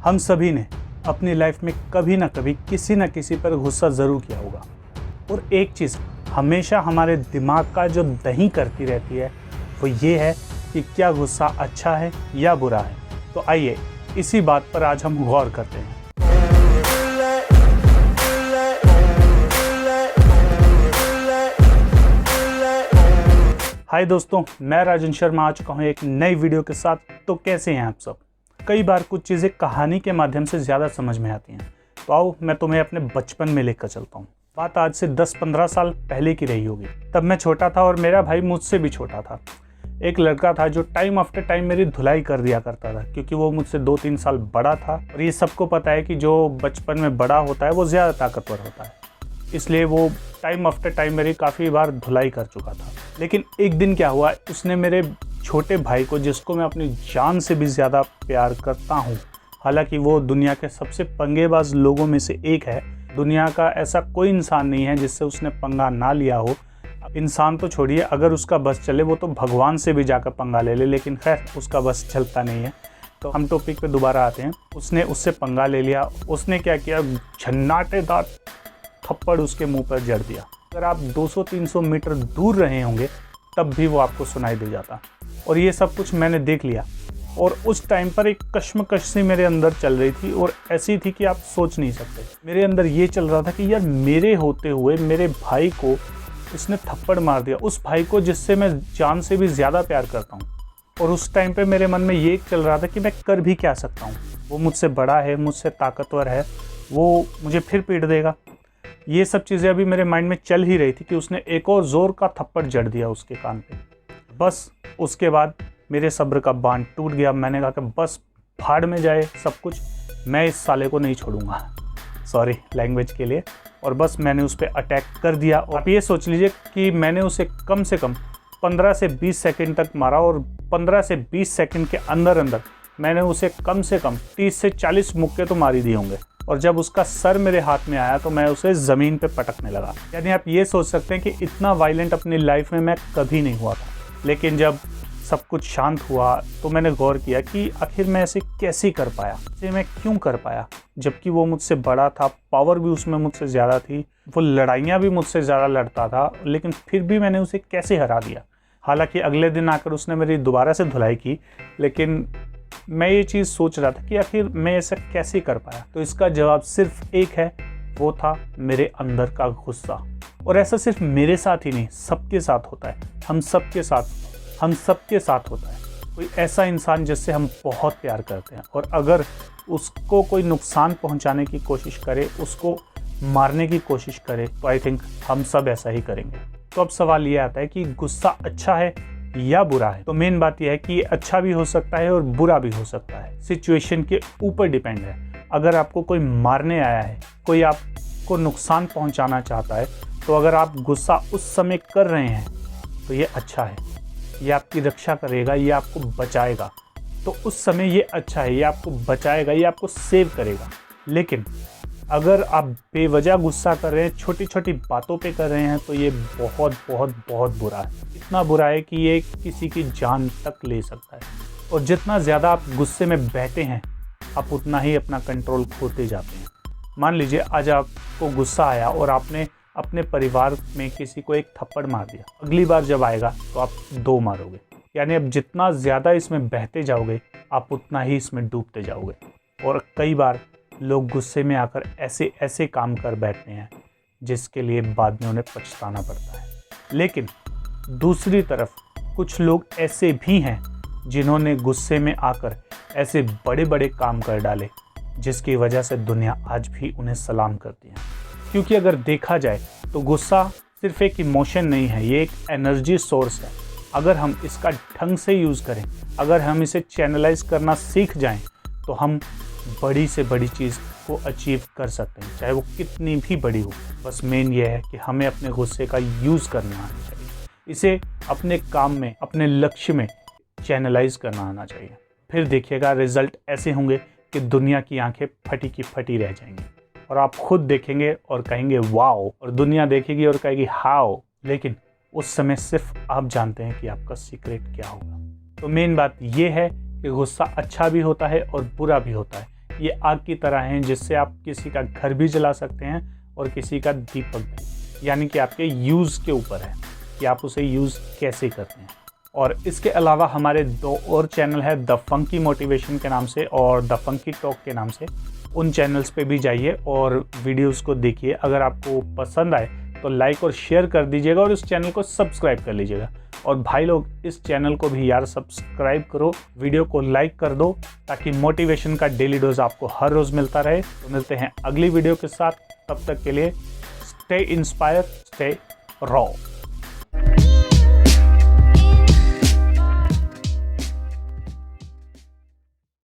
हम सभी ने अपनी लाइफ में कभी ना कभी किसी न किसी पर गुस्सा ज़रूर किया होगा। और एक चीज़ हमेशा हमारे दिमाग का जो दही करती रहती है वो ये है कि क्या गुस्सा अच्छा है या बुरा है। तो आइए इसी बात पर आज हम गौर करते हैं। हाय दोस्तों, मैं राजन शर्मा आ चुका हूँ एक नई वीडियो के साथ। तो कैसे हैं आप सब? कई बार कुछ चीज़ें कहानी के माध्यम से ज़्यादा समझ में आती हैं। तो आओ मैं तुम्हें अपने बचपन में लेकर चलता हूँ। बात आज से 10-15 साल पहले की रही होगी। तब मैं छोटा था और मेरा भाई मुझसे भी छोटा था। एक लड़का था जो टाइम आफ्टर टाइम मेरी धुलाई कर दिया करता था, क्योंकि वो मुझसे 2-3 साल बड़ा था। और ये सबको पता है कि जो बचपन में बड़ा होता है वो ज़्यादा ताकतवर होता है, इसलिए वो टाइम आफ्टर टाइम मेरी काफ़ी बार धुलाई कर चुका था। लेकिन एक दिन क्या हुआ, उसने मेरे छोटे भाई को, जिसको मैं अपनी जान से भी ज़्यादा प्यार करता हूँ, हालांकि वो दुनिया के सबसे पंगेबाज लोगों में से एक है। दुनिया का ऐसा कोई इंसान नहीं है जिससे उसने पंगा ना लिया हो। इंसान तो छोड़िए, अगर उसका बस चले वो तो भगवान से भी जाकर पंगा ले ले, लेकिन खैर उसका बस चलता नहीं है। तो हम टॉपिक पे दोबारा आते हैं। उसने उससे पंगा ले लिया। उसने क्या किया, झन्नाटेदार थप्पड़ उसके मुंह पर जड़ दिया। अगर आप 200-300 मीटर दूर रहे होंगे तब भी वो आपको सुनाई दे जाता। और ये सब कुछ मैंने देख लिया। और उस टाइम पर एक कश्मकश सी मेरे अंदर चल रही थी, और ऐसी थी कि आप सोच नहीं सकते। मेरे अंदर ये चल रहा था कि यार, मेरे होते हुए मेरे भाई को इसने थप्पड़ मार दिया, उस भाई को जिससे मैं जान से भी ज़्यादा प्यार करता हूँ। और उस टाइम पे मेरे मन में ये चल रहा था कि मैं कर भी क्या सकता हूँ। वो मुझसे बड़ा है, मुझसे ताकतवर है, वो मुझे फिर पीट देगा। ये सब चीज़ें अभी मेरे माइंड में चल ही रही थी कि उसने एक और ज़ोर का थप्पड़ जड़ दिया उसके कान पे। बस उसके बाद मेरे सब्र का बांध टूट गया। मैंने कहा कि बस फाड़ में जाए सब कुछ, मैं इस साले को नहीं छोड़ूंगा, सॉरी लैंग्वेज के लिए। और बस मैंने उस पर अटैक कर दिया। और आप ये सोच लीजिए कि मैंने उसे कम से कम 15 से 20 सेकंड तक मारा, और 15 से 20 सेकंड के अंदर अंदर मैंने उसे कम से कम 30 से 40 मुक्के तो मार ही दिए होंगे। और जब उसका सर मेरे हाथ में आया तो मैं उसे ज़मीन पे पटकने लगा। यानी आप ये सोच सकते हैं कि इतना वायलेंट अपनी लाइफ में मैं कभी नहीं हुआ था। लेकिन जब सब कुछ शांत हुआ तो मैंने गौर किया कि आखिर मैं ऐसे कैसे कर पाया, ऐसे मैं क्यों कर पाया, जबकि वो मुझसे बड़ा था, पावर भी उसमें मुझसे ज़्यादा थी, वो लड़ाइयाँ भी मुझसे ज़्यादा लड़ता था, लेकिन फिर भी मैंने उसे कैसे हरा दिया। हालांकि अगले दिन आकर उसने मेरी दोबारा से धुलाई की, लेकिन मैं ये चीज़ सोच रहा था कि आखिर मैं ऐसा कैसे कर पाया। तो इसका जवाब सिर्फ एक है, वो था मेरे अंदर का गुस्सा। और ऐसा सिर्फ मेरे साथ ही नहीं, सबके साथ होता है। हम सबके साथ होता है। कोई ऐसा इंसान जिससे हम बहुत प्यार करते हैं, और अगर उसको कोई नुकसान पहुंचाने की कोशिश करे, उसको मारने की कोशिश करे, तो आई थिंक हम सब ऐसा ही करेंगे। तो अब सवाल ये आता है कि गुस्सा अच्छा है या बुरा है। तो मेन बात यह है कि ये अच्छा भी हो सकता है और बुरा भी हो सकता है। सिचुएशन के ऊपर डिपेंड है। अगर आपको कोई मारने आया है, कोई आपको नुकसान पहुंचाना चाहता है, तो अगर आप गुस्सा उस समय कर रहे हैं तो ये अच्छा है। ये आपकी रक्षा करेगा, ये आपको बचाएगा। तो उस समय ये अच्छा है, ये आपको बचाएगा, ये आपको सेव करेगा। लेकिन अगर आप बेवजह गुस्सा कर रहे हैं, छोटी छोटी बातों पे कर रहे हैं, तो ये बहुत बहुत बहुत बुरा है। इतना बुरा है कि ये किसी की जान तक ले सकता है। और जितना ज़्यादा आप गुस्से में बहते हैं, आप उतना ही अपना कंट्रोल खोते जाते हैं। मान लीजिए आज आपको गुस्सा आया और आपने अपने परिवार में किसी को एक थप्पड़ मार दिया। अगली बार जब आएगा तो आप 2 मारोगे। यानी अब जितना ज़्यादा इसमें बहते जाओगे, आप उतना ही इसमें डूबते जाओगे। और कई बार लोग गुस्से में आकर ऐसे ऐसे काम कर बैठते हैं जिसके लिए बाद में उन्हें पछताना पड़ता है। लेकिन दूसरी तरफ कुछ लोग ऐसे भी हैं जिन्होंने गुस्से में आकर ऐसे बड़े बड़े काम कर डाले जिसकी वजह से दुनिया आज भी उन्हें सलाम करती है। क्योंकि अगर देखा जाए तो गुस्सा सिर्फ एक इमोशन नहीं है, ये एक एनर्जी सोर्स है। अगर हम इसका ढंग से यूज़ करें, अगर हम इसे चैनलाइज करना सीख जाएं, तो हम बड़ी से बड़ी चीज़ को अचीव कर सकते हैं, चाहे वो कितनी भी बड़ी हो। बस मेन ये है कि हमें अपने गुस्से का यूज़ करना आना चाहिए, इसे अपने काम में, अपने लक्ष्य में चैनलाइज करना आना चाहिए। फिर देखिएगा रिजल्ट ऐसे होंगे कि दुनिया की आंखें फटी की फटी रह जाएंगी, और आप खुद देखेंगे और कहेंगे वाओ, और दुनिया देखेगी और कहेगी हाओ। लेकिन उस समय सिर्फ आप जानते हैं कि आपका सीक्रेट क्या होगा। तो मेन बात ये है कि गुस्सा अच्छा भी होता है और बुरा भी होता है। ये आग की तरह हैं जिससे आप किसी का घर भी जला सकते हैं और किसी का दीपक भी। यानी कि आपके यूज़ के ऊपर है कि आप उसे यूज़ कैसे करते हैं। और इसके अलावा हमारे 2 और चैनल है, द फंकी मोटिवेशन के नाम से और द फंकी टॉक के नाम से। उन चैनल्स पे भी जाइए और वीडियोस को देखिए। अगर आपको पसंद आए तो लाइक और शेयर कर दीजिएगा और इस चैनल को सब्सक्राइब कर लीजिएगा। और भाई लोग, इस चैनल को भी यार सब्सक्राइब करो, वीडियो को लाइक कर दो, ताकि मोटिवेशन का डेली डोज आपको हर रोज़ मिलता रहे। तो मिलते हैं अगली वीडियो के साथ, तब तक के लिए स्टे इंस्पायर, स्टे रॉ।